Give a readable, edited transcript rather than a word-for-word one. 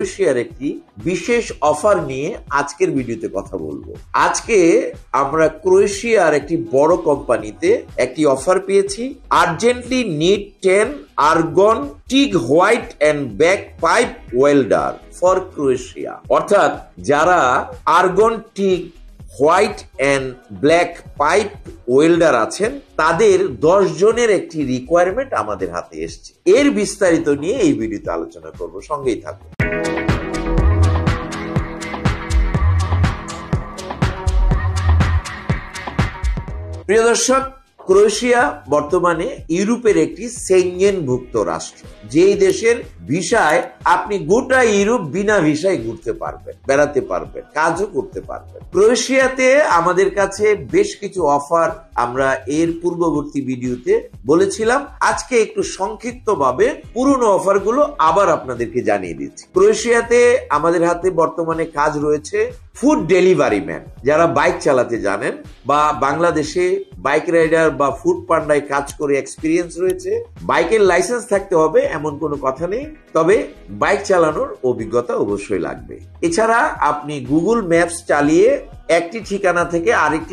ক্রোয়েশিয়ার একটি বিশেষ অফার নিয়ে আজকের ভিডিওতে কথা বলবো। আজকে আমরা ক্রোয়েশিয়ার একটি বড় কোম্পানিতে একটি অফার পেয়েছি। Urgently need 10 argon TIG white and back pipe welder for Croatia. অর্থাৎ যারা argon TIG white and black pipe welder আছেন তাদের 10 জনের একটি রিকোয়ারমেন্ট আমাদের হাতে এসেছে। এর বিস্তারিত নিয়ে এই ভিডিওতে আলোচনা করব, সঙ্গেই থাকুন। প্রিয় দর্শক, ক্রোয়েশিয়া বর্তমানে ইউরোপের একটি সেনজেনভুক্ত রাষ্ট্র, যেই দেশের ভিসায় আপনি গোটা ইউরোপ বিনা ভিসায় ঘুরতে পারবেন, বেড়াতে পারবেন, কাজও করতে পারবেন। ক্রোয়েশিয়াতে আমাদের কাছে বেশ কিছু অফার আমরা এর পূর্ববর্তী ভিডিওতে বলেছিলাম। আজকে একটু সংক্ষিপ্তভাবে পুরনো অফারগুলো আবার আপনাদেরকে জানিয়ে দিচ্ছি। ক্রোয়েশিয়াতে আমাদের হাতে বর্তমানে কাজ রয়েছে ফুড ডেলিভারি ম্যান, যারা বাইক চালাতে জানেন বা বাংলাদেশে বাইক রাইডার বা ফুড পান্ডায় কাজ করে এক্সপিরিয়েন্স রয়েছে। বাইকের লাইসেন্স থাকতে হবে এমন কোনো কথা নেই, তবে বাইক চালানোর অভিজ্ঞতা অবশ্যই লাগবে। এছাড়া আপনি গুগল ম্যাপস চালিয়ে একটি ঠিকানা থেকে আরেকটি